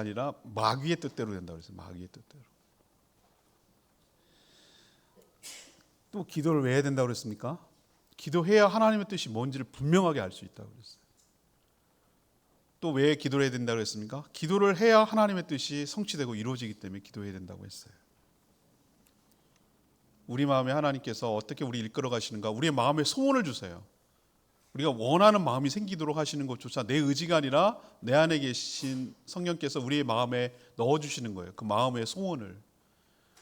아니라 마귀의 뜻대로 된다고 그랬어요. 마귀의 뜻대로. 또 기도를 왜 해야 된다고 그랬습니까? 기도해야 하나님의 뜻이 뭔지를 분명하게 알 수 있다고 그랬어요. 또 왜 기도를 해야 된다고 했습니까? 기도를 해야 하나님의 뜻이 성취되고 이루어지기 때문에 기도해야 된다고 했어요. 우리 마음에 하나님께서 어떻게 우리를 이끌어 가시는가, 우리의 마음에 소원을 주세요. 우리가 원하는 마음이 생기도록 하시는 것조차 내 의지가 아니라 내 안에 계신 성령께서 우리의 마음에 넣어주시는 거예요. 그 마음의 소원을.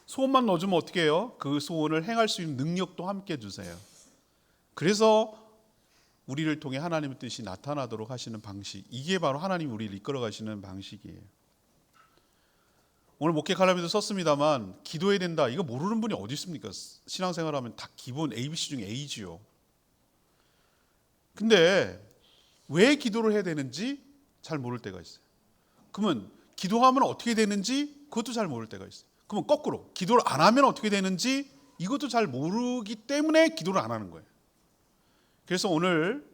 소원만 넣어주면 어떻게 해요? 그 소원을 행할 수 있는 능력도 함께 주세요. 그래서 우리를 통해 하나님의 뜻이 나타나도록 하시는 방식, 이게 바로 하나님이 우리를 이끌어 가시는 방식이에요. 오늘 목회 칼럼에도 썼습니다만 기도해야 된다, 이거 모르는 분이 어디 있습니까? 신앙생활하면 다 기본 ABC 중에 A지요. 근데 왜 기도를 해야 되는지 잘 모를 때가 있어요. 그러면 기도하면 어떻게 되는지 그것도 잘 모를 때가 있어요. 그러면 거꾸로 기도를 안 하면 어떻게 되는지 이것도 잘 모르기 때문에 기도를 안 하는 거예요. 그래서 오늘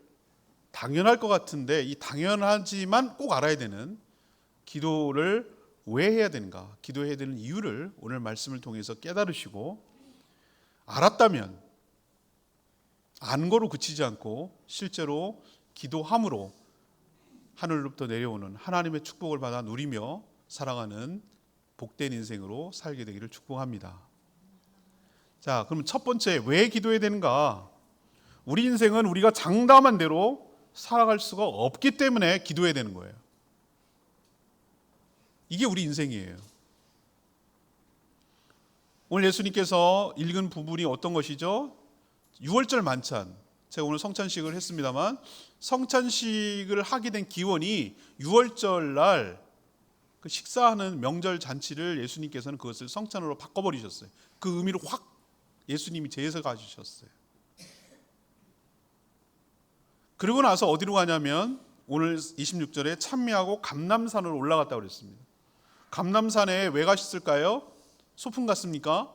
당연할 것 같은데 이 당연하지만 꼭 알아야 되는 기도를 왜 해야 되는가, 기도해야 되는 이유를 오늘 말씀을 통해서 깨달으시고 알았다면 안 거로 그치지 않고 실제로 기도함으로 하늘로부터 내려오는 하나님의 축복을 받아 누리며 살아가는 복된 인생으로 살게 되기를 축복합니다. 자, 그럼 첫 번째, 왜 기도해야 되는가? 우리 인생은 우리가 장담한 대로 살아갈 수가 없기 때문에 기도해야 되는 거예요. 이게 우리 인생이에요. 오늘 예수님께서 읽은 부분이 어떤 것이죠? 6월절 만찬. 제가 오늘 성찬식을 했습니다만 성찬식을 하게 된 기원이 6월절 날 그 식사하는 명절 잔치를 예수님께서는 그것을 성찬으로 바꿔버리셨어요. 그 의미를 확 예수님이 재해석해 주셨어요. 그러고 나서 어디로 가냐면 오늘 26절에 찬미하고 감람산으로 올라갔다고 그랬습니다. 감람산에 왜 가셨을까요? 소풍 갔습니까?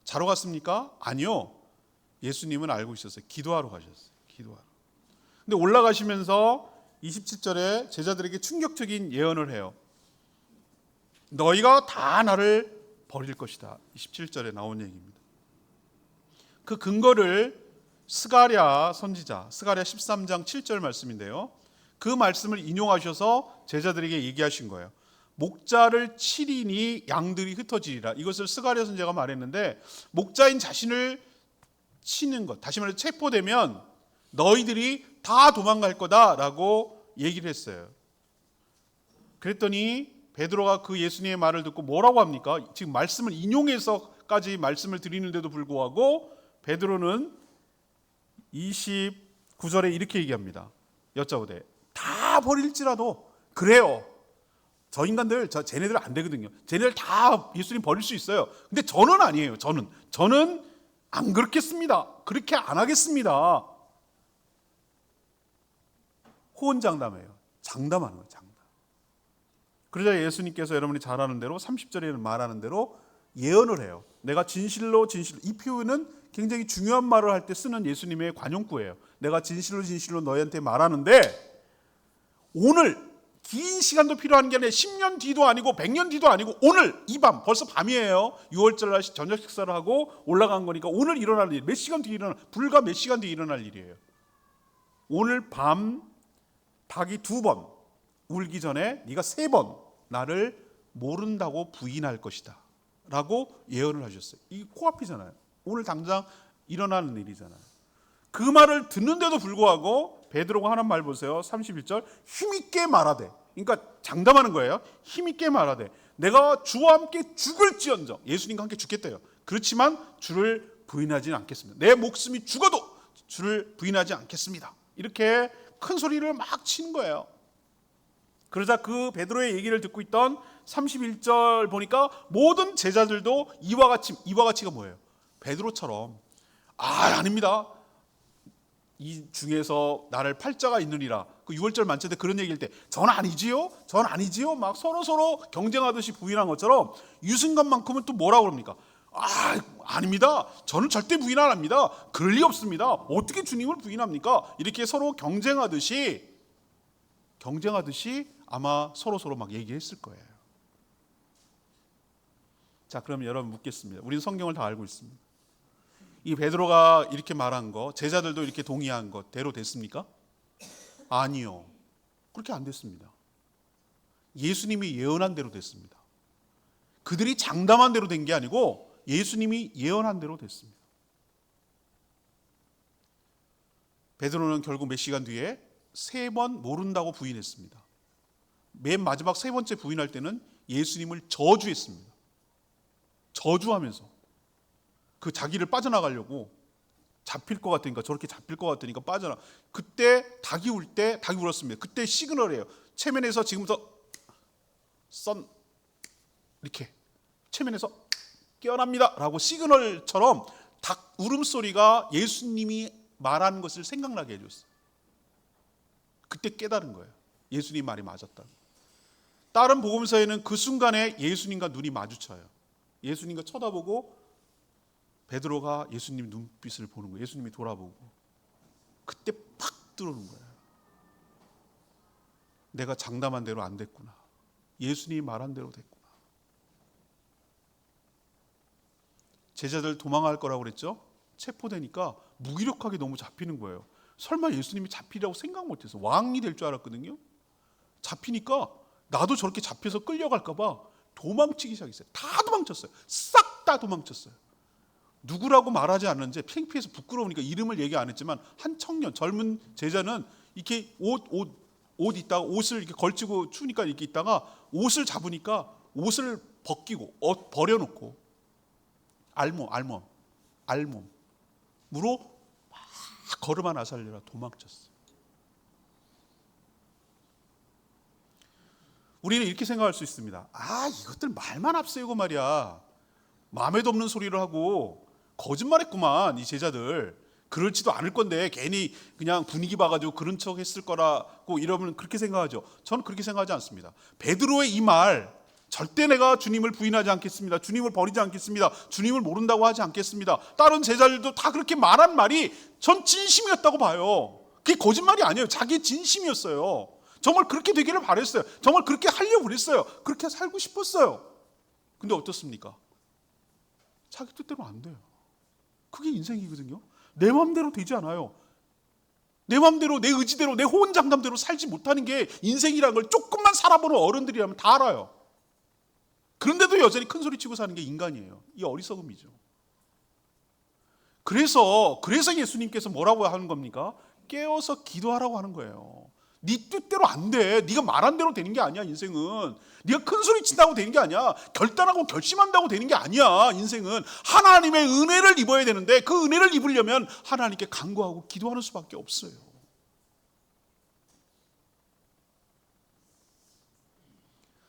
자러 갔습니까? 아니요. 예수님은 알고 있었어요. 기도하러 가셨어요. 기도하러. 근데 올라가시면서 27절에 제자들에게 충격적인 예언을 해요. 너희가 다 나를 버릴 것이다. 27절에 나온 얘기입니다. 그 근거를 스가랴 선지자, 스가랴 13장 7절 말씀인데요. 그 말씀을 인용하셔서 제자들에게 얘기하신 거예요. 목자를 치리니 양들이 흩어지리라. 이것을 스가랴 선지자가 말했는데 목자인 자신을 치는 것, 다시 말해 체포되면 너희들이 다 도망갈 거다라고 얘기를 했어요. 그랬더니 베드로가 그 예수님의 말을 듣고 뭐라고 합니까? 지금 말씀을 인용해서까지 말씀을 드리는데도 불구하고 베드로는 29절에 이렇게 얘기합니다. 여짜오되 다 버릴지라도 그래요. 저 인간들, 쟤네들 안 되거든요. 쟤네들 다 예수님 버릴 수 있어요. 근데 저는 아니에요. 저는 안 그렇겠습니다. 그렇게 안 하겠습니다. 호언장담해요. 장담하는 거예요. 장담. 그러자 예수님께서 여러분이 잘 아는 대로 30절에는 말하는 대로 예언을 해요. 내가 진실로 이 표현은 굉장히 중요한 말을 할 때 쓰는 예수님의 관용구예요. 내가 진실로 너희한테 말하는데 오늘 긴 시간도 필요한 게 아니라 10년 뒤도 아니고 100년 뒤도 아니고 오늘 이 밤, 벌써 밤이에요. 6월절 날 저녁 식사를 하고 올라간 거니까 오늘 일어날 일, 몇 시간 뒤에 불과 몇 시간 뒤에 일어날 일이에요. 오늘 밤 닭이 2번 울기 전에 네가 3번 나를 모른다고 부인할 것이다 라고 예언을 하셨어요. 이게 코앞이잖아요. 오늘 당장 일어나는 일이잖아요. 그 말을 듣는데도 불구하고 베드로가 하는 말 보세요. 31절 힘있게 말하되, 그러니까 장담하는 거예요. 힘있게 말하되 내가 주와 함께 죽을지언정, 예수님과 함께 죽겠대요. 그렇지만 주를 부인하지는 않겠습니다. 내 목숨이 죽어도 주를 부인하지 않겠습니다. 이렇게 큰 소리를 막 치는 거예요. 그러자 그 베드로의 얘기를 듣고 있던 31절 보니까 모든 제자들도 이와 같이가 뭐예요? 베드로처럼 아닙니다. 이 중에서 나를 팔자가 있느니라. 그 6월절 만찬 때 그런 얘기일 때 전 아니지요? 막 서로 경쟁하듯이 부인한 것처럼 유승관만큼은 또 뭐라고 그럽니까? 아닙니다. 저는 절대 부인 안 합니다. 그럴 리 없습니다. 어떻게 주님을 부인합니까? 이렇게 서로 경쟁하듯이 아마 서로 막 얘기했을 거예요. 자, 그럼 여러분 묻겠습니다. 우리는 성경을 다 알고 있습니다. 이 베드로가 이렇게 말한 거, 제자들도 이렇게 동의한 것대로 됐습니까? 아니요. 그렇게 안 됐습니다. 예수님이 예언한 대로 됐습니다. 그들이 장담한 대로 된 게 아니고 예수님이 예언한 대로 됐습니다. 베드로는 결국 몇 시간 뒤에 3번 모른다고 부인했습니다. 맨 마지막 3번째 부인할 때는 예수님을 저주했습니다. 저주하면서 그 자기를 빠져나가려고 잡힐 것 같으니까, 저렇게 잡힐 것 같으니까 빠져나. 그때 닭이 울었습니다. 그때 시그널이에요. 체면에서 지금부터 이렇게 체면에서 깨어납니다 라고 시그널처럼 닭 울음소리가 예수님이 말한 것을 생각나게 해줬어요. 그때 깨달은 거예요. 예수님 말이 맞았다. 다른 복음서에는 그 순간에 예수님과 눈이 마주쳐요. 예수님과 쳐다보고 베드로가 예수님 눈빛을 보는 거예요. 예수님이 돌아보고 그때 팍 들어오는 거예요. 내가 장담한 대로 안 됐구나. 예수님이 말한 대로 됐구나. 제자들 도망할 거라고 그랬죠? 체포되니까 무기력하게 너무 잡히는 거예요. 설마 예수님이 잡히라고 생각 못해서 왕이 될 줄 알았거든요. 잡히니까 나도 저렇게 잡혀서 끌려갈까 봐 도망치기 시작했어요. 다 도망쳤어요. 싹 다 도망쳤어요. 누구라고 말하지 않는지 창피해서 부끄러우니까 이름을 얘기 안 했지만 한 청년, 젊은 제자는 이렇게 옷 있다가 옷을 이렇게 걸치고 추우니까 이렇게 있다가 옷을 잡으니까 옷을 벗기고 버려놓고 알몸으로 막 걸음 하나 살려라 도망쳤어요. 우리는 이렇게 생각할 수 있습니다. 이것들 말만 앞세우고 말이야. 마음에도 없는 소리를 하고 거짓말했구만 이 제자들. 그렇지도 않을 건데 괜히 그냥 분위기 봐가지고 그런 척 했을 거라고 이러면 그렇게 생각하죠. 저는 그렇게 생각하지 않습니다. 베드로의 이 말, 절대 내가 주님을 부인하지 않겠습니다. 주님을 버리지 않겠습니다. 주님을 모른다고 하지 않겠습니다. 다른 제자들도 다 그렇게 말한 말이 전 진심이었다고 봐요. 그게 거짓말이 아니에요. 자기 진심이었어요. 정말 그렇게 되기를 바랬어요. 정말 그렇게 하려고 그랬어요. 그렇게 살고 싶었어요. 근데 어떻습니까? 자기 뜻대로 안 돼요. 그게 인생이거든요. 내 마음대로 되지 않아요. 내 마음대로, 내 의지대로, 내 호언장담대로 살지 못하는 게 인생이라는 걸 조금만 살아보는 어른들이라면 다 알아요. 그런데도 여전히 큰 소리 치고 사는 게 인간이에요. 이 어리석음이죠. 그래서 예수님께서 뭐라고 하는 겁니까? 깨어서 기도하라고 하는 거예요. 네 뜻대로 안 돼. 네가 말한 대로 되는 게 아니야. 인생은 네가 큰 소리 친다고 되는 게 아니야. 결단하고 결심한다고 되는 게 아니야. 인생은 하나님의 은혜를 입어야 되는데 그 은혜를 입으려면 하나님께 간구하고 기도하는 수밖에 없어요.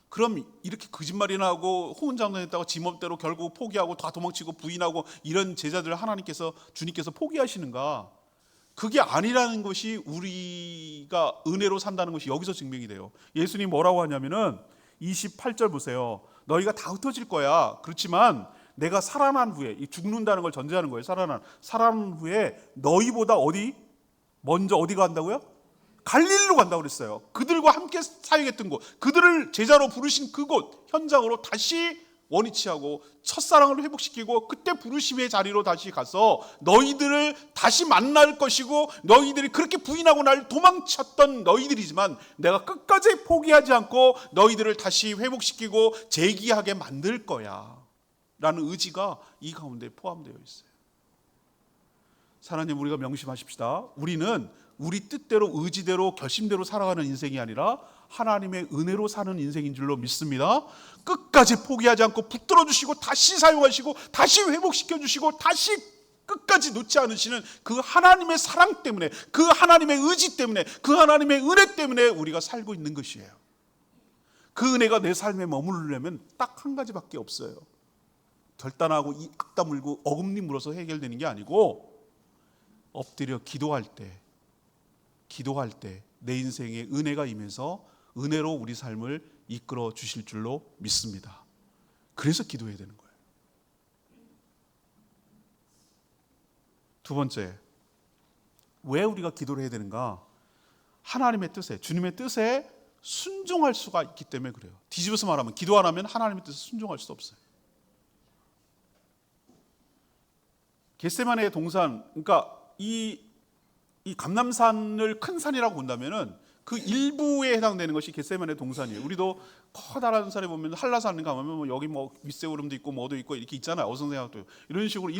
그럼 이렇게 거짓말이나 하고 호언장담했다고 지멋대로 결국 포기하고 다 도망치고 부인하고 이런 제자들을 주님께서 포기하시는가? 그게 아니라는 것이 우리가 은혜로 산다는 것이 여기서 증명이 돼요. 예수님 뭐라고 하냐면은 28절 보세요. 너희가 다 흩어질 거야. 그렇지만 내가 살아난 후에, 죽는다는 걸 전제하는 거예요. 살아난 후에 너희보다 먼저 어디 간다고요? 갈릴리로 간다고 그랬어요. 그들과 함께 사역했던 곳, 그들을 제자로 부르신 그곳 현장으로 다시 원위치하고 첫사랑을 회복시키고 그때 부르심의 자리로 다시 가서 너희들을 다시 만날 것이고, 너희들이 그렇게 부인하고 날 도망쳤던 너희들이지만 내가 끝까지 포기하지 않고 너희들을 다시 회복시키고 재기하게 만들 거야 라는 의지가 이 가운데 포함되어 있어요. 하나님, 우리가 명심하십시다. 우리는 우리 뜻대로 의지대로 결심대로 살아가는 인생이 아니라 하나님의 은혜로 사는 인생인 줄로 믿습니다. 끝까지 포기하지 않고 붙들어 주시고 다시 사용하시고 다시 회복시켜 주시고 다시 끝까지 놓지 않으시는 그 하나님의 사랑 때문에, 그 하나님의 의지 때문에, 그 하나님의 은혜 때문에 우리가 살고 있는 것이에요. 그 은혜가 내 삶에 머무르려면 딱 한 가지밖에 없어요. 결단하고 입 다물고 어금니 물어서 해결되는 게 아니고 엎드려 기도할 때 내 인생에 은혜가 임해서 은혜로 우리 삶을 이끌어 주실 줄로 믿습니다. 그래서 기도해야 되는 거예요. 두 번째, 왜 우리가 기도를 해야 되는가? 하나님의 뜻에, 주님의 뜻에 순종할 수가 있기 때문에 그래요. 뒤집어서 말하면 기도 안 하면 하나님의 뜻에 순종할 수 없어요. 겟세마네 동산, 그러니까 이 감람산을 큰 산이라고 본다면은 그 일부에 해당되는 것이 겟세마네 동산이에요. 우리도 커다란 산에 보면 한라산에 가면 뭐 여기 뭐 윗세오름도 있고 뭐도 있고 이렇게 있잖아요. 어성생각도 이런 식으로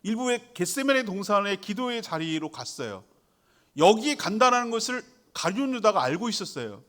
일부의 겟세마네 동산의 기도의 자리로 갔어요. 여기에 간다는 것을 가룟 유다가 알고 있었어요.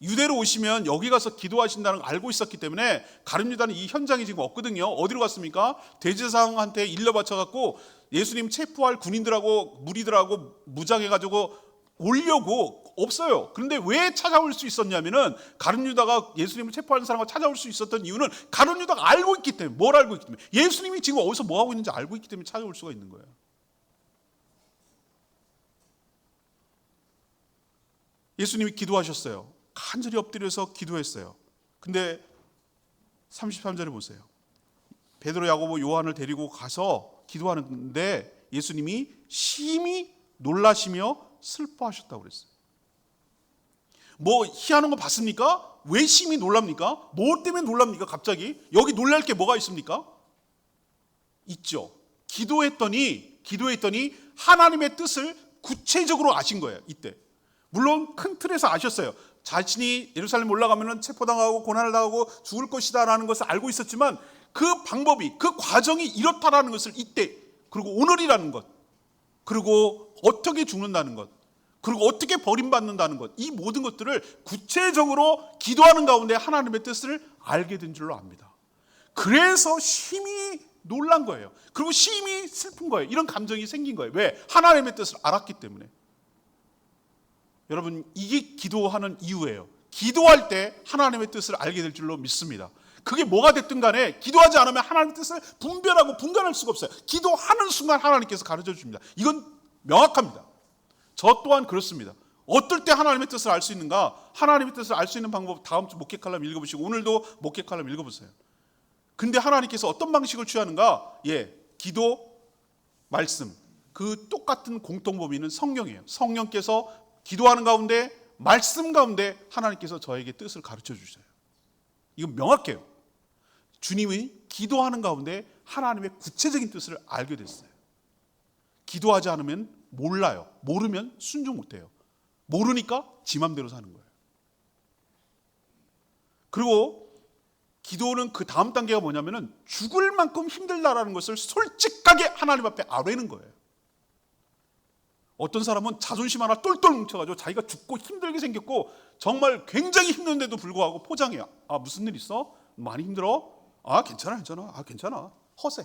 유대로 오시면 여기 가서 기도하신다는 걸 알고 있었기 때문에 가룟 유다는 이 현장에 지금 없거든요. 어디로 갔습니까? 대제사장한테 일러 바쳐갖고 예수님 체포할 군인들하고 무리들하고 무장해가지고 오려고 없어요. 그런데 왜 찾아올 수 있었냐면은 가룟 유다가 예수님을 체포하는 사람과 찾아올 수 있었던 이유는 가룟 유다가 알고 있기 때문에. 뭘 알고 있기 때문에? 예수님이 지금 어디서 뭐 하고 있는지 알고 있기 때문에 찾아올 수가 있는 거예요. 예수님이 기도하셨어요. 간절히 엎드려서 기도했어요. 근데 33절에 보세요. 베드로, 야고보, 요한을 데리고 가서 기도하는데 예수님이 심히 놀라시며 슬퍼하셨다고 그랬어요. 뭐 희한한 거 봤습니까? 왜 심히 놀랍니까? 뭐 때문에 놀랍니까? 갑자기 여기 놀랄 게 뭐가 있습니까? 있죠. 기도했더니 하나님의 뜻을 구체적으로 아신 거예요. 이때 물론 큰 틀에서 아셨어요. 자신이 예루살렘 올라가면 체포당하고 고난을 당하고 죽을 것이다 라는 것을 알고 있었지만 그 방법이, 그 과정이 이렇다라는 것을 이때, 그리고 오늘이라는 것, 그리고 어떻게 죽는다는 것, 그리고 어떻게 버림받는다는 것, 이 모든 것들을 구체적으로 기도하는 가운데 하나님의 뜻을 알게 된 줄로 압니다. 그래서 심히 놀란 거예요. 그리고 심히 슬픈 거예요. 이런 감정이 생긴 거예요. 왜? 하나님의 뜻을 알았기 때문에. 여러분, 이게 기도하는 이유예요. 기도할 때 하나님의 뜻을 알게 될 줄로 믿습니다. 그게 뭐가 됐든 간에 기도하지 않으면 하나님의 뜻을 분별하고 분간할 수가 없어요. 기도하는 순간 하나님께서 가르쳐 줍니다. 이건 명확합니다. 저 또한 그렇습니다. 어떨 때 하나님의 뜻을 알 수 있는가? 하나님의 뜻을 알 수 있는 방법 다음 주 목회 칼럼 읽어보시고 오늘도 목회 칼럼 읽어보세요. 근데 하나님께서 어떤 방식을 취하는가? 기도, 말씀, 그 똑같은 공통범위는 성령이에요. 성령께서 기도하는 가운데, 말씀 가운데 하나님께서 저에게 뜻을 가르쳐 주셔요. 이건 명확해요. 주님이 기도하는 가운데 하나님의 구체적인 뜻을 알게 됐어요. 기도하지 않으면 몰라요. 모르면 순종 못해요. 모르니까 지 맘대로 사는 거예요. 그리고 기도는 그 다음 단계가 뭐냐면은 죽을 만큼 힘들다라는 것을 솔직하게 하나님 앞에 아뢰는 거예요. 어떤 사람은 자존심 하나 똘똘 뭉쳐가지고 자기가 죽고 힘들게 생겼고 정말 굉장히 힘든데도 불구하고 포장해요. 아, 무슨 일 있어? 많이 힘들어? 아, 괜찮아. 아, 괜찮아. 허세.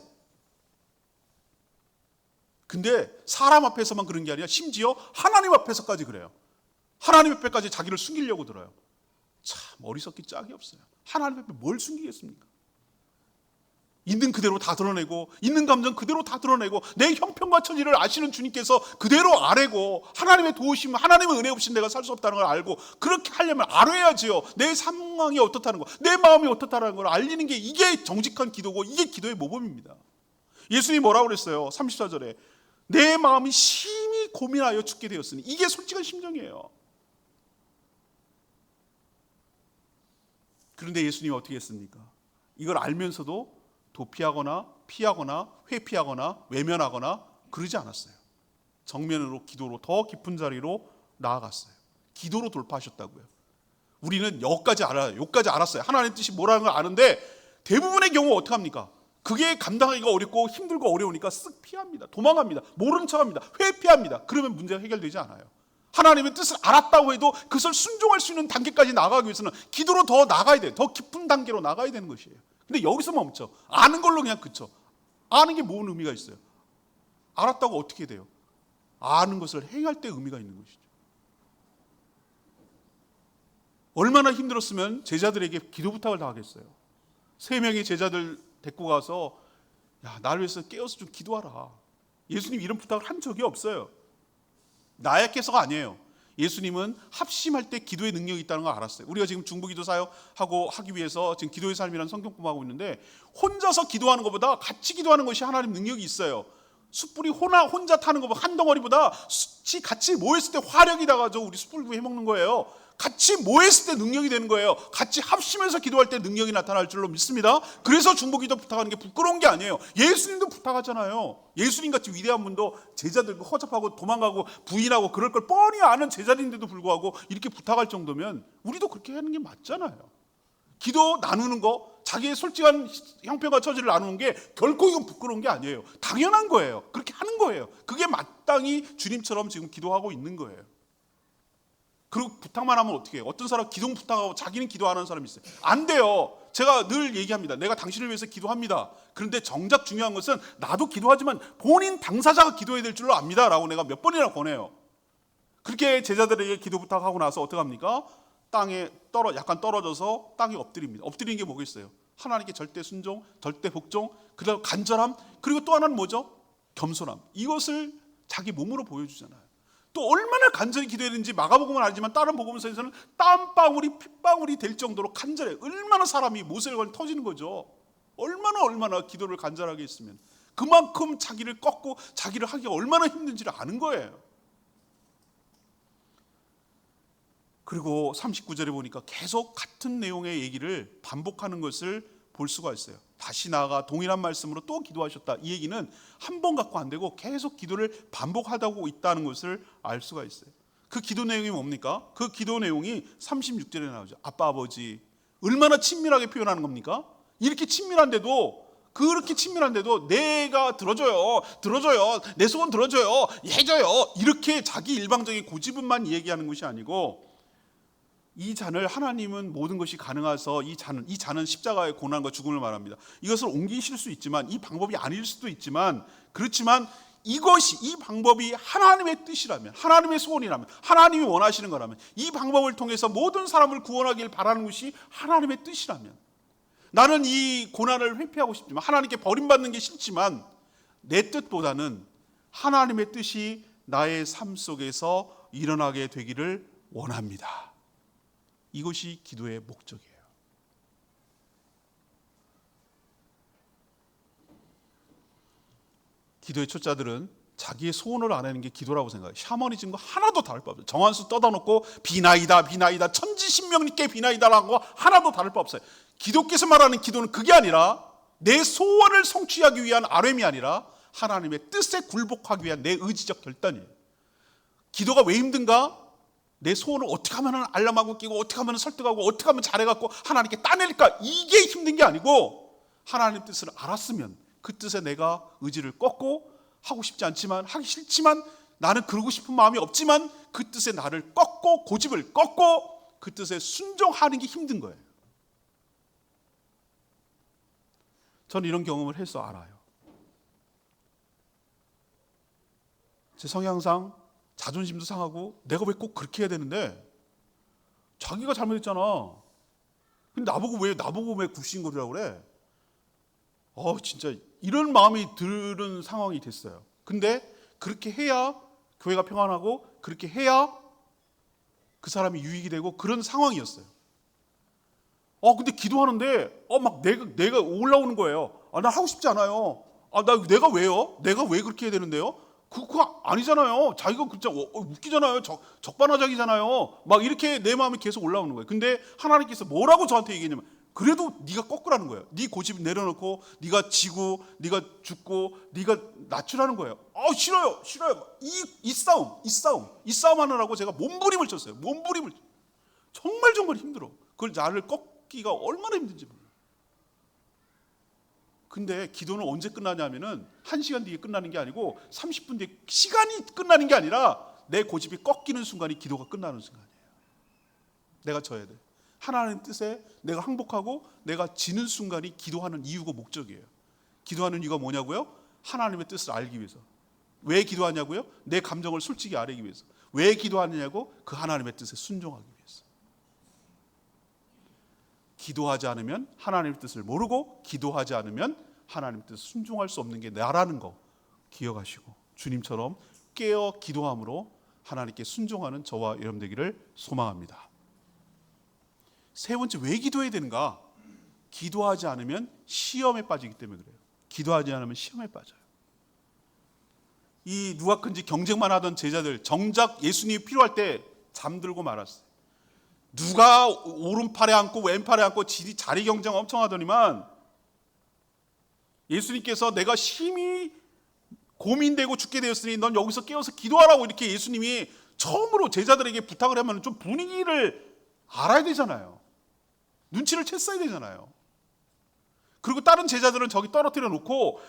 근데 사람 앞에서만 그런 게 아니라 심지어 하나님 앞에서까지 그래요. 하나님 앞에까지 자기를 숨기려고 들어요. 참 어리석기 짝이 없어요. 하나님 앞에 뭘 숨기겠습니까? 있는 그대로 다 드러내고, 있는 감정 그대로 다 드러내고, 내 형편과 처지를 아시는 주님께서 그대로 아뢰고, 하나님의 도우심, 하나님의 은혜 없이 내가 살 수 없다는 걸 알고, 그렇게 하려면 아뢰야지요. 내 상황이 어떻다는 거, 내 마음이 어떻다는 걸 알리는 게 이게 정직한 기도고, 이게 기도의 모범입니다. 예수님이 뭐라고 그랬어요? 34절에 내 마음이 심히 고민하여 죽게 되었으니, 이게 솔직한 심정이에요. 그런데 예수님이 어떻게 했습니까? 이걸 알면서도 도피하거나 피하거나 회피하거나 외면하거나 그러지 않았어요. 정면으로 기도로 더 깊은 자리로 나아갔어요. 기도로 돌파하셨다고요. 우리는 여기까지 알아요. 여기까지 알았어요. 하나님 뜻이 뭐라는 걸 아는데 대부분의 경우 어떻게 합니까? 그게 감당하기가 어렵고 힘들고 어려우니까 쓱 피합니다. 도망갑니다. 모른 척합니다. 회피합니다. 그러면 문제가 해결되지 않아요. 하나님의 뜻을 알았다고 해도 그것을 순종할 수 있는 단계까지 나가기 위해서는 기도로 더 나가야 돼요. 더 깊은 단계로 나가야 되는 것이에요. 근데 여기서 멈춰. 아는 걸로 그냥 그쳐. 아는 게 뭔 의미가 있어요? 알았다고 어떻게 돼요? 아는 것을 행할 때 의미가 있는 것이죠. 얼마나 힘들었으면 제자들에게 기도 부탁을 다 하겠어요. 3명의 제자들 데리고 가서 야, 나를 위해서 깨어서 좀 기도하라. 예수님 이런 부탁을 한 적이 없어요. 나약해서가 아니에요. 예수님은 합심할 때 기도의 능력이 있다는 걸 알았어요. 우리가 지금 중보기도 사역하고 하기 위해서 지금 기도의 삶이라는 성경 공부하고 있는데 혼자서 기도하는 것보다 같이 기도하는 것이 하나님 능력이 있어요. 숯불이 혼자 타는 것보다 한 덩어리보다 숯이 같이 모였을 때 화력이 나가지고 우리 숯불구이 해먹는 거예요. 같이 모였을 때 능력이 되는 거예요. 같이 합심해서 기도할 때 능력이 나타날 줄로 믿습니다. 그래서 중보기도 부탁하는 게 부끄러운 게 아니에요. 예수님도 부탁하잖아요. 예수님 같이 위대한 분도 제자들과 허접하고 도망가고 부인하고 그럴 걸 뻔히 아는 제자인데도 불구하고 이렇게 부탁할 정도면 우리도 그렇게 하는 게 맞잖아요. 기도 나누는 거, 자기의 솔직한 형편과 처지를 나누는 게 결코 이건 부끄러운 게 아니에요. 당연한 거예요. 그렇게 하는 거예요. 그게 마땅히 주님처럼 지금 기도하고 있는 거예요. 그리고 부탁만 하면 어떻게 해요? 어떤 사람 기도 부탁하고 자기는 기도 안 하는 사람이 있어요. 안 돼요. 제가 늘 얘기합니다. 내가 당신을 위해서 기도합니다. 그런데 정작 중요한 것은 나도 기도하지만 본인 당사자가 기도해야 될 줄로 압니다 라고 내가 몇 번이나 권해요. 그렇게 제자들에게 기도 부탁하고 나서 어떻게 합니까? 땅에 약간 떨어져서 땅에 엎드립니다. 엎드리는 게 뭐겠어요? 하나님께 절대 순종, 절대 복종, 그다음 간절함, 그리고 또 하나는 뭐죠? 겸손함. 이것을 자기 몸으로 보여주잖아요. 또 얼마나 간절히 기도했는지 마가복음은 알지만 다른 복음서에서는 땀방울이 핏방울이 될 정도로 간절해. 얼마나 사람이 모세혈관이 터지는 거죠. 얼마나 기도를 간절하게 했으면 그만큼 자기를 꺾고 자기를 하기가 얼마나 힘든지를 아는 거예요. 그리고 39절에 보니까 계속 같은 내용의 얘기를 반복하는 것을 볼 수가 있어요. 다시 나아가 동일한 말씀으로 또 기도하셨다. 이 얘기는 한 번 갖고 안 되고 계속 기도를 반복하고 있다는 것을 알 수가 있어요. 그 기도 내용이 뭡니까? 그 기도 내용이 36절에 나오죠. 아빠 아버지. 얼마나 친밀하게 표현하는 겁니까? 이렇게 친밀한데도 그렇게 친밀한데도 내가 들어줘요. 내 소원 들어줘요. 해줘요. 이렇게 자기 일방적인 고집은만 얘기하는 것이 아니고 이 잔을 하나님은 모든 것이 가능해서 이 잔은 십자가의 고난과 죽음을 말합니다. 이것을 옮기실 수 있지만 이 방법이 아닐 수도 있지만 그렇지만 이 방법이 하나님의 뜻이라면 하나님의 소원이라면 하나님이 원하시는 거라면 이 방법을 통해서 모든 사람을 구원하길 바라는 것이 하나님의 뜻이라면 나는 이 고난을 회피하고 싶지만 하나님께 버림받는 게 싫지만 내 뜻보다는 하나님의 뜻이 나의 삶 속에서 일어나게 되기를 원합니다. 이것이 기도의 목적이에요. 기도의 초짜들은 자기의 소원을 안 하는 게 기도라고 생각해요. 샤머니즘과 하나도 다를 바 없어요. 정한수 떠다 놓고 비나이다 천지신명님께 비나이다라는 거 하나도 다를 바 없어요. 기독교에서 말하는 기도는 그게 아니라 내 소원을 성취하기 위한 아뢰미 아니라 하나님의 뜻에 굴복하기 위한 내 의지적 결단이에요. 기도가 왜 힘든가? 내 소원을 어떻게 하면 알람하고 끼고 어떻게 하면 설득하고 어떻게 하면 잘해갖고 하나님께 따낼까? 이게 힘든 게 아니고 하나님 뜻을 알았으면 그 뜻에 내가 의지를 꺾고 하고 싶지 않지만 하기 싫지만 나는 그러고 싶은 마음이 없지만 그 뜻에 나를 꺾고 고집을 꺾고 그 뜻에 순종하는 게 힘든 거예요. 저는 이런 경험을 해서 알아요. 제 성향상 자존심도 상하고 내가 왜 꼭 그렇게 해야 되는데 자기가 잘못했잖아. 근데 나보고 왜 굽신거리라고 그래? 진짜 이런 마음이 드는 상황이 됐어요. 근데 그렇게 해야 교회가 평안하고 그렇게 해야 그 사람이 유익이 되고 그런 상황이었어요. 근데 기도하는데 막 내가 올라오는 거예요. 난 하고 싶지 않아요. 내가 왜요? 내가 왜 그렇게 해야 되는데요? 그거 아니잖아요. 자기가 진짜 웃기잖아요. 적반하장이잖아요. 막 이렇게 내 마음이 계속 올라오는 거예요. 근데 하나님께서 뭐라고 저한테 얘기했냐면 그래도 네가 꺾으라는 거예요. 네 고집 내려놓고 네가 지고 네가 죽고 네가 낮추라는 거예요. 싫어요. 이 싸움 하느라고 제가 몸부림을 쳤어요. 정말 힘들어. 그걸 나를 꺾기가 얼마나 힘든지 몰라요. 근데 기도는 언제 끝나냐면은 1시간 뒤에 끝나는 게 아니고 30분 뒤에 시간이 끝나는 게 아니라 내 고집이 꺾이는 순간이 기도가 끝나는 순간이에요. 내가 져야 돼. 하나님 뜻에 내가 항복하고 내가 지는 순간이 기도하는 이유고 목적이에요. 기도하는 이유가 뭐냐고요? 하나님의 뜻을 알기 위해서. 왜 기도하냐고요? 내 감정을 솔직히 알기 위해서. 왜 기도하느냐고? 그 하나님의 뜻에 순종하기 위해서. 기도하지 않으면 하나님의 뜻을 모르고 기도하지 않으면 하나님의 뜻을 순종할 수 없는 게 나라는 거 기억하시고 주님처럼 깨어 기도함으로 하나님께 순종하는 저와 여러분 되기를 소망합니다. 세 번째, 왜 기도해야 되는가? 기도하지 않으면 시험에 빠지기 때문에 그래요. 기도하지 않으면 시험에 빠져요. 이 누가 큰지 경쟁만 하던 제자들 정작 예수님이 필요할 때 잠들고 말았어요. 누가 오른팔에 앉고 왼팔에 앉고 자리 경쟁 엄청 하더니만 예수님께서 내가 심히 고민되고 죽게 되었으니 넌 여기서 깨어서 기도하라고 이렇게 예수님이 처음으로 제자들에게 부탁을 하면 좀 분위기를 알아야 되잖아요. 눈치를 챘어야 되잖아요. 그리고 다른 제자들은 저기 떨어뜨려 놓고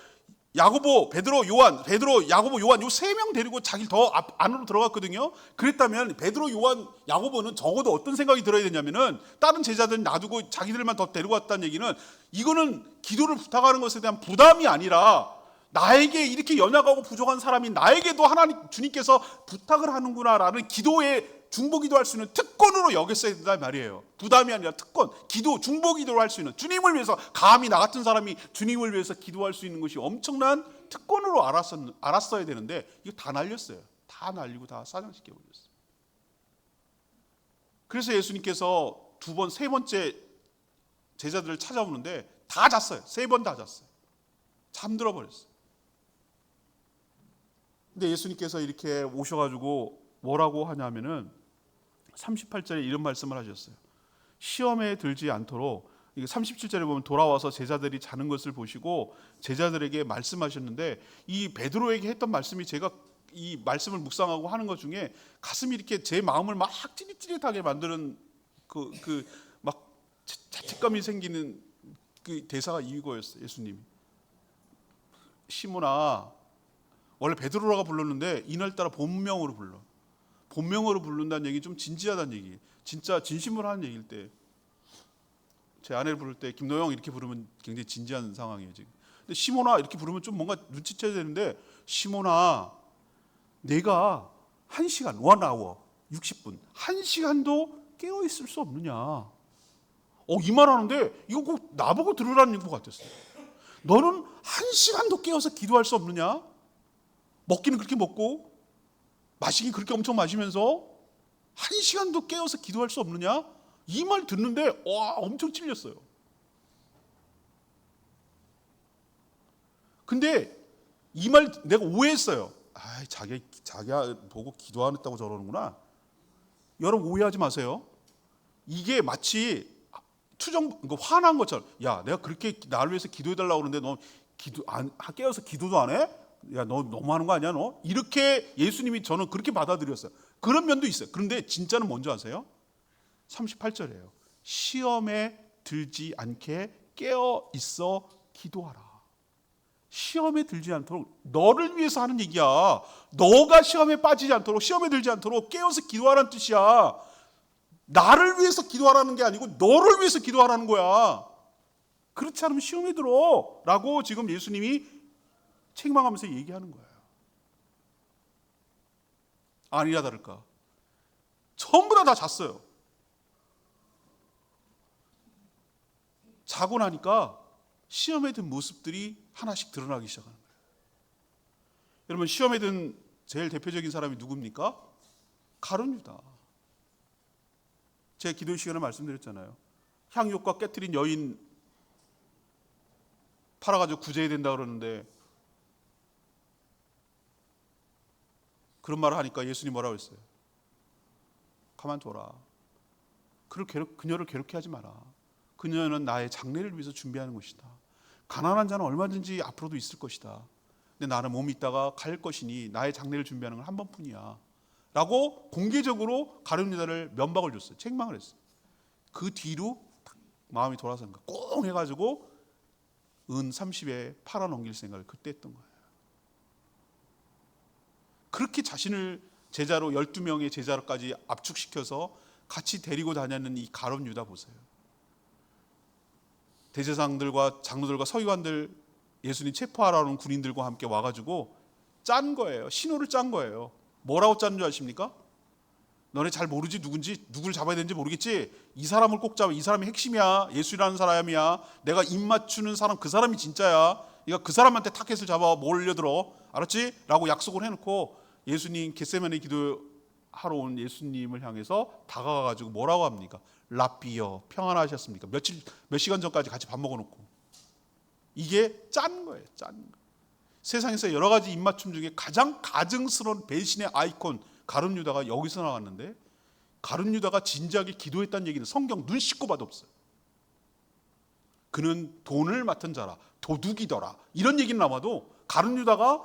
야고보, 베드로, 요한 요 세 명 데리고 자기를 더 안으로 들어갔거든요. 그랬다면 베드로, 요한, 야고보는 적어도 어떤 생각이 들어야 되냐면은 다른 제자들 놔두고 자기들만 더 데리고 왔다는 얘기는 이거는 기도를 부탁하는 것에 대한 부담이 아니라 나에게 이렇게 연약하고 부족한 사람이 나에게도 하나님 주님께서 부탁을 하는구나라는 기도에 중보기도할 수 있는 특권으로 여겼어야 된단 말이에요. 부담이 아니라 특권, 기도, 중보기도를 할 수 있는 주님을 위해서 감히 나 같은 사람이 주님을 위해서 기도할 수 있는 것이 엄청난 특권으로 알았어야 되는데 이거 다 날렸어요. 다 날리고 다 사장시켜버렸어요. 그래서 예수님께서 세 번째 제자들을 찾아오는데 다 잤어요. 3번 다 잤어요. 잠들어 버렸어요. 근데 예수님께서 이렇게 오셔가지고 뭐라고 하냐면은 38절에 이런 말씀을 하셨어요. 시험에 들지 않도록, 37절에 보면 돌아와서 제자들이 자는 것을 보시고 제자들에게 말씀하셨는데 이 베드로에게 했던 말씀이 제가 이 말씀을 묵상하고 하는 것 중에 가슴이 이렇게 제 마음을 막 찌릿찌릿하게 만드는 막 자책감이 생기는 그 대사가 이거였어요. 예수님이 시몬아, 원래 베드로라고 불렀는데 이날따라 본명으로 불러. 본명으로 부른다는 얘기 좀 진지하다는 얘기. 진짜 진심으로 하는 얘기일 때, 제 아내를 부를 때 김노영 이렇게 부르면 굉장히 진지한 상황이에요 지금. 근데 시몬아 이렇게 부르면 좀 뭔가 눈치채야 되는데 시몬아, 내가 1시간, 1hour, 60분, 1시간도 깨어 있을 수 없느냐. 이 말 하는데 이거 꼭 나보고 들으라는 것 같았어요. 너는 1시간도 깨어서 기도할 수 없느냐? 먹기는 그렇게 먹고 마시기 그렇게 엄청 마시면서 1시간도 깨어서 기도할 수 없느냐? 이 말 듣는데 엄청 찔렸어요. 근데 이 말 내가 오해했어요. 자기가 보고 기도하겠다고 저러는구나. 여러분 오해하지 마세요. 이게 마치 화난 것처럼, 야 내가 그렇게 나를 위해서 기도해달라고 그러는데 너 깨어서 기도도 안 해? 야 너 너무하는 거 아니야 너? 이렇게 예수님이 저는 그렇게 받아들였어요. 그런 면도 있어요. 그런데 진짜는 뭔지 아세요? 38절이에요. 시험에 들지 않게 깨어 있어 기도하라. 시험에 들지 않도록, 너를 위해서 하는 얘기야. 너가 시험에 빠지지 않도록, 시험에 들지 않도록 깨어서 기도하라는 뜻이야. 나를 위해서 기도하라는 게 아니고 너를 위해서 기도하라는 거야. 그렇지 않으면 시험에 들어 라고 지금 예수님이 책망하면서 얘기하는 거예요. 아니라 다를까, 전부 다 잤어요. 자고 나니까 시험에 든 모습들이 하나씩 드러나기 시작하는 거예요. 여러분, 시험에 든 제일 대표적인 사람이 누굽니까? 가룟 유다. 제가 기도 시간에 말씀드렸잖아요. 향유과 깨트린 여인 팔아가지고 구제해야 된다 그러는데 그런 말을 하니까 예수님 뭐라고 했어요? 가만둬라. 그녀를 괴롭게 하지 마라. 그녀는 나의 장례를 위해서 준비하는 것이다. 가난한 자는 얼마든지 앞으로도 있을 것이다. 근데 나는 몸이 있다가 갈 것이니 나의 장례를 준비하는 건 한 번뿐이야 라고 공개적으로 가룟 유다를 면박을 줬어요. 책망을 했어요. 그 뒤로 딱 마음이 돌아선 거야. 꽁 해가지고 은 30에 팔아넘길 생각을 그때 했던 거예요. 그렇게 자신을 제자로 12명의 제자로까지 압축시켜서 같이 데리고 다녔는 이 가룟 유다 보세요. 대제사장들과 장로들과 서기관들, 예수님 체포하라는 군인들과 함께 와가지고 짠 거예요. 신호를 짠 거예요. 뭐라고 짠 줄 아십니까? 너네 잘 모르지 누굴 잡아야 되는지 모르겠지? 이 사람을 꼭 잡아. 이 사람이 핵심이야. 예수라는 사람이야. 내가 입 맞추는 사람, 그 사람이 진짜야. 네가 그 사람한테 타켓을 잡아 몰려들어. 알았지? 라고 약속을 해놓고 예수님 겟세마네 기도하러 온 예수님을 향해서 다가가가지고 뭐라고 합니까? 랍비여, 평안하셨습니까? 몇 시간 전까지 같이 밥 먹어놓고. 이게 짠 거예요. 짠 거. 세상에서 여러 가지 입맞춤 중에 가장 가증스러운 배신의 아이콘 가룟 유다가 여기서 나왔는데 가룟 유다가 진지하게 기도했다는 얘기는 성경 눈 씻고 봐도 없어요. 그는 돈을 맡은 자라, 도둑이더라, 이런 얘기는 남아도 가룟 유다가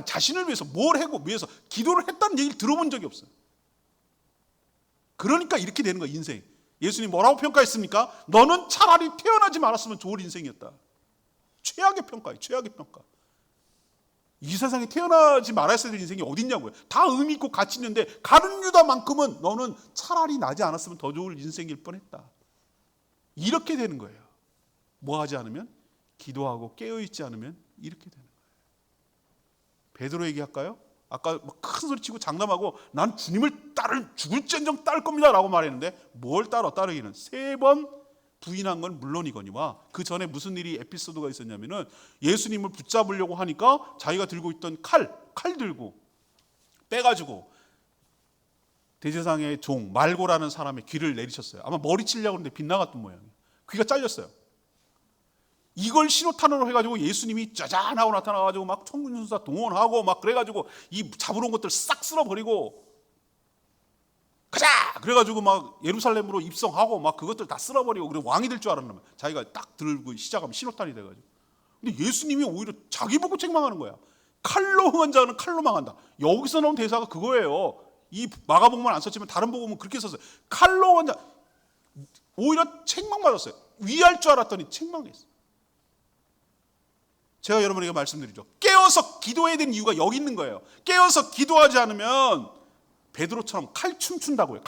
자신을 위해서 뭘 하고 위해서 기도를 했다는 얘기를 들어본 적이 없어요. 그러니까 이렇게 되는 거야, 인생. 예수님 뭐라고 평가했습니까? 너는 차라리 태어나지 말았으면 좋을 인생이었다. 최악의 평가예요, 최악의 평가. 이 세상에 태어나지 말았어야 될 인생이 어딨냐고요. 다 의미 있고 가치 있는데 가룟 유다만큼은 너는 차라리 나지 않았으면 더 좋을 인생일 뻔했다. 이렇게 되는 거예요. 뭐 하지 않으면? 기도하고 깨어있지 않으면 이렇게 되는 거예요. 베드로 얘기할까요? 아까 큰 소리 치고 장담하고 난 주님을 죽을지언정 따를 겁니다 라고 말했는데 뭘 따르기는 3번 부인한 건 물론이거니와 그 전에 무슨 일이 에피소드가 있었냐면은 예수님을 붙잡으려고 하니까 자기가 들고 있던 칼 들고 빼가지고 대제사장의 종 말고라는 사람의 귀를 내리쳤어요. 아마 머리 치려고 했는데 빗나갔던 모양이에요. 귀가 잘렸어요. 이걸 신호탄으로 해가지고 예수님이 짜잔 하고 나타나가지고 막 천군천사 동원하고 막 그래가지고 이 잡으러 온 것들 싹 쓸어버리고 가자! 그래가지고 막 예루살렘으로 입성하고 막 그것들 다 쓸어버리고 그리고 왕이 될 줄 알았나 봐요. 자기가 딱 들고 시작하면 신호탄이 돼가지고. 근데 예수님이 오히려 자기 보고 책망하는 거야. 칼로 흥한 자는 칼로 망한다. 여기서 나온 대사가 그거예요. 이 마가복음은 안 썼지만 다른 복음은 그렇게 썼어요. 칼로 흥한 자 오히려 책망받았어요. 위할 줄 알았더니 책망했어요. 제가 여러분에게 말씀드리죠. 깨어서 기도해야 되는 이유가 여기 있는 거예요. 깨어서 기도하지 않으면 베드로처럼 칼춤 춘다고요.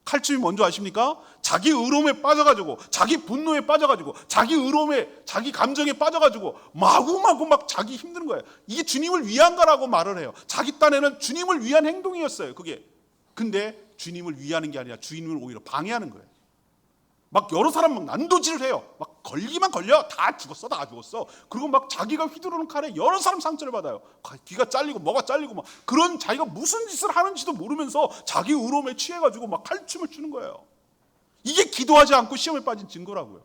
칼춤이 뭔지 아십니까? 자기 의로움에 빠져가지고 자기 분노에 빠져가지고 자기 의로움에 자기 감정에 빠져가지고 마구마구 막 자기 힘든 거예요. 이게 주님을 위한가라고 말을 해요. 자기 딴에는 주님을 위한 행동이었어요. 그게. 근데 주님을 위하는 게 아니라 주님을 오히려 방해하는 거예요. 막 여러 사람 막 난도질을 해요. 막 걸리만 걸려. 다 죽었어. 그리고 막 자기가 휘두르는 칼에 여러 사람 상처를 받아요. 귀가 잘리고 뭐가 잘리고 막 그런 자기가 무슨 짓을 하는지도 모르면서 자기 의로움에 취해가지고 막 칼춤을 추는 거예요. 이게 기도하지 않고 시험에 빠진 증거라고요.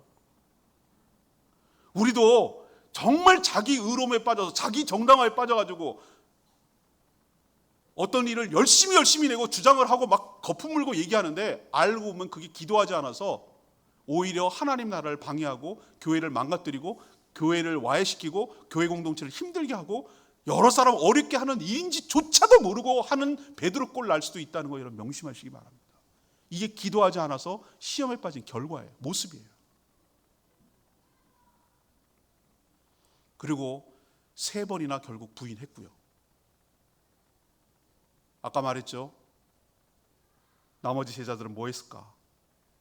우리도 정말 자기 의로움에 빠져서 자기 정당화에 빠져가지고 어떤 일을 열심히 내고 주장을 하고 막 거품 물고 얘기하는데 알고 보면 그게 기도하지 않아서 오히려 하나님 나라를 방해하고 교회를 망가뜨리고 교회를 와해시키고 교회 공동체를 힘들게 하고 여러 사람 어렵게 하는 일인지조차도 모르고 하는 베드로 꼴 날 수도 있다는 거 여러분 명심하시기 바랍니다. 이게 기도하지 않아서 시험에 빠진 결과예요. 모습이에요. 그리고 3번이나 결국 부인했고요. 아까 말했죠. 나머지 제자들은 뭐 했을까?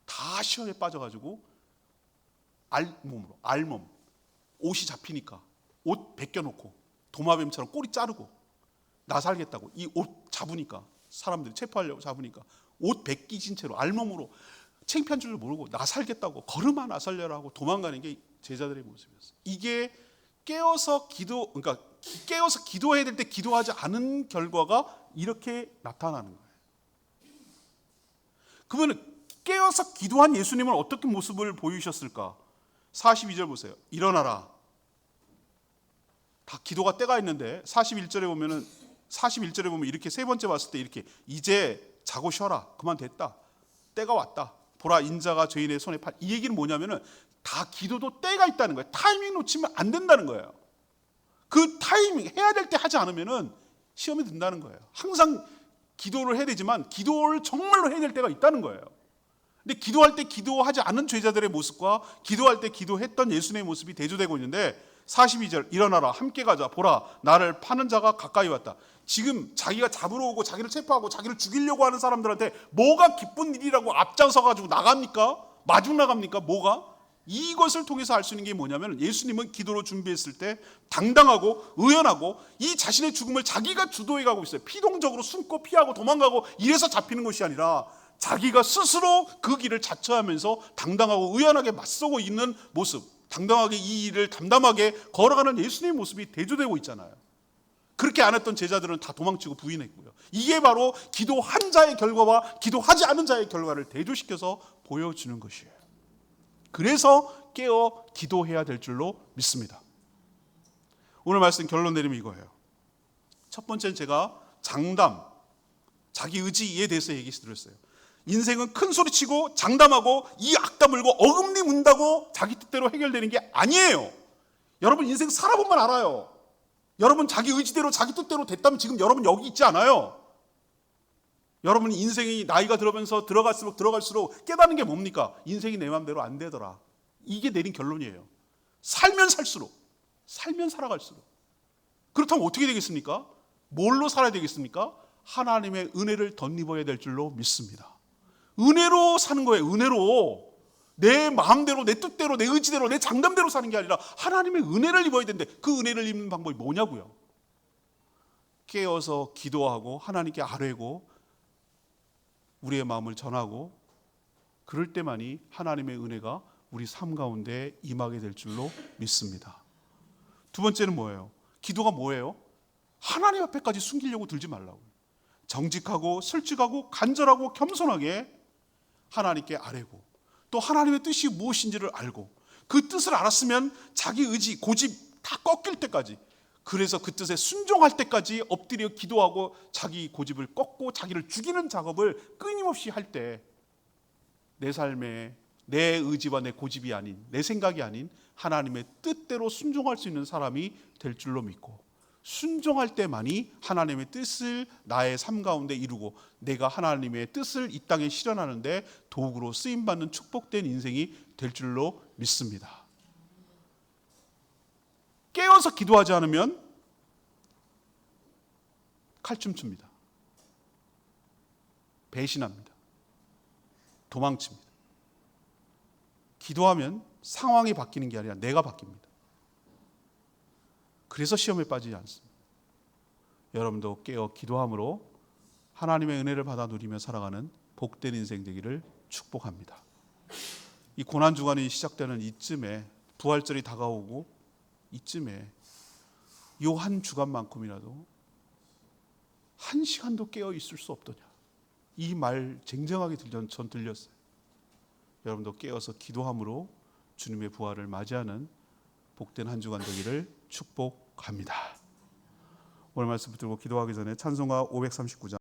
다 시험에 빠져가지고 알몸 옷이 잡히니까 옷 벗겨놓고 도마뱀처럼 꼬리 자르고 나 살겠다고 이 옷 잡으니까 사람들이 체포하려고 잡으니까 옷 벗기진 채로 알몸으로 창피한 줄도 모르고 나 살겠다고 걸음아 나 살려라 하고 도망가는 게 제자들의 모습이었어요. 이게 깨어서 기도해야 될 때 기도하지 않은 결과가 이렇게 나타나는 거예요. 그러면 깨어서 기도한 예수님은 어떻게 모습을 보이셨을까? 42절 보세요. 일어나라. 다 기도가 때가 있는데 41절에 보면 이렇게 3번째 왔을 때 이렇게 이제 자고 쉬어라. 그만 됐다. 때가 왔다. 보라 인자가 죄인의 손에 팔. 이 얘기는 뭐냐면은 다 기도도 때가 있다는 거예요. 타이밍 놓치면 안 된다는 거예요. 그 타이밍 해야 될 때 하지 않으면은 시험에 든다는 거예요. 항상 기도를 해야 되지만 기도를 정말로 해야 될 때가 있다는 거예요. 근데 기도할 때 기도하지 않은 죄자들의 모습과 기도할 때 기도했던 예수님의 모습이 대조되고 있는데 42절 일어나라 함께 가자 보라 나를 파는 자가 가까이 왔다. 지금 자기가 잡으러 오고 자기를 체포하고 자기를 죽이려고 하는 사람들한테 뭐가 기쁜 일이라고 앞장서 가지고 나갑니까? 마중 나갑니까? 뭐가? 이것을 통해서 알 수 있는 게 뭐냐면 예수님은 기도로 준비했을 때 당당하고 의연하고 이 자신의 죽음을 자기가 주도해 가고 있어요. 피동적으로 숨고 피하고 도망가고 이래서 잡히는 것이 아니라 자기가 스스로 그 길을 자처하면서 당당하고 의연하게 맞서고 있는 모습, 당당하게 이 일을 담담하게 걸어가는 예수님의 모습이 대조되고 있잖아요. 그렇게 안 했던 제자들은 다 도망치고 부인했고요. 이게 바로 기도한 자의 결과와 기도하지 않은 자의 결과를 대조시켜서 보여주는 것이에요. 그래서 깨어 기도해야 될 줄로 믿습니다. 오늘 말씀 결론 내리면 이거예요. 첫 번째는 제가 장담, 자기 의지에 대해서 얘기했어요. 인생은 큰 소리치고 장담하고 이 악 다물고 어금니 문다고 자기 뜻대로 해결되는 게 아니에요. 여러분 인생 살아보면 알아요. 여러분 자기 의지대로 자기 뜻대로 됐다면 지금 여러분 여기 있지 않아요. 여러분 인생이 나이가 들어가면서 들어갈수록 깨닫는 게 뭡니까? 인생이 내 마음대로 안 되더라. 이게 내린 결론이에요. 살면 살아갈수록. 그렇다면 어떻게 되겠습니까? 뭘로 살아야 되겠습니까? 하나님의 은혜를 덧입어야 될 줄로 믿습니다. 은혜로 사는 거예요. 은혜로. 내 마음대로, 내 뜻대로, 내 의지대로, 내 장담대로 사는 게 아니라 하나님의 은혜를 입어야 되는데 그 은혜를 입는 방법이 뭐냐고요? 깨어서 기도하고 하나님께 아뢰고 우리의 마음을 전하고 그럴 때만이 하나님의 은혜가 우리 삶 가운데 임하게 될 줄로 믿습니다. 두 번째는 뭐예요? 기도가 뭐예요? 하나님 앞에까지 숨기려고 들지 말라고. 정직하고 솔직하고 간절하고 겸손하게 하나님께 아뢰고 또 하나님의 뜻이 무엇인지를 알고 그 뜻을 알았으면 자기 의지, 고집 다 꺾일 때까지, 그래서 그 뜻에 순종할 때까지 엎드려 기도하고 자기 고집을 꺾고 자기를 죽이는 작업을 끊임없이 할 때 내 삶에 내 의지와 내 고집이 아닌, 내 생각이 아닌 하나님의 뜻대로 순종할 수 있는 사람이 될 줄로 믿고, 순종할 때만이 하나님의 뜻을 나의 삶 가운데 이루고 내가 하나님의 뜻을 이 땅에 실현하는데 도구로 쓰임받는 축복된 인생이 될 줄로 믿습니다. 깨어서 기도하지 않으면 칼춤춥니다. 배신합니다. 도망칩니다. 기도하면 상황이 바뀌는 게 아니라 내가 바뀝니다. 그래서 시험에 빠지지 않습니다. 여러분도 깨어 기도함으로 하나님의 은혜를 받아 누리며 살아가는 복된 인생 되기를 축복합니다. 이 고난주간이 시작되는 이쯤에, 부활절이 다가오고 이쯤에 이 한 주간만큼이라도 한 시간도 깨어 있을 수 없더냐, 이 말 쟁쟁하게 전 들렸어요. 여러분도 깨어서 기도함으로 주님의 부활을 맞이하는 복된 한 주간 되기를 축복합니다. 오늘 말씀 붙들고 기도하기 전에 찬송가 539장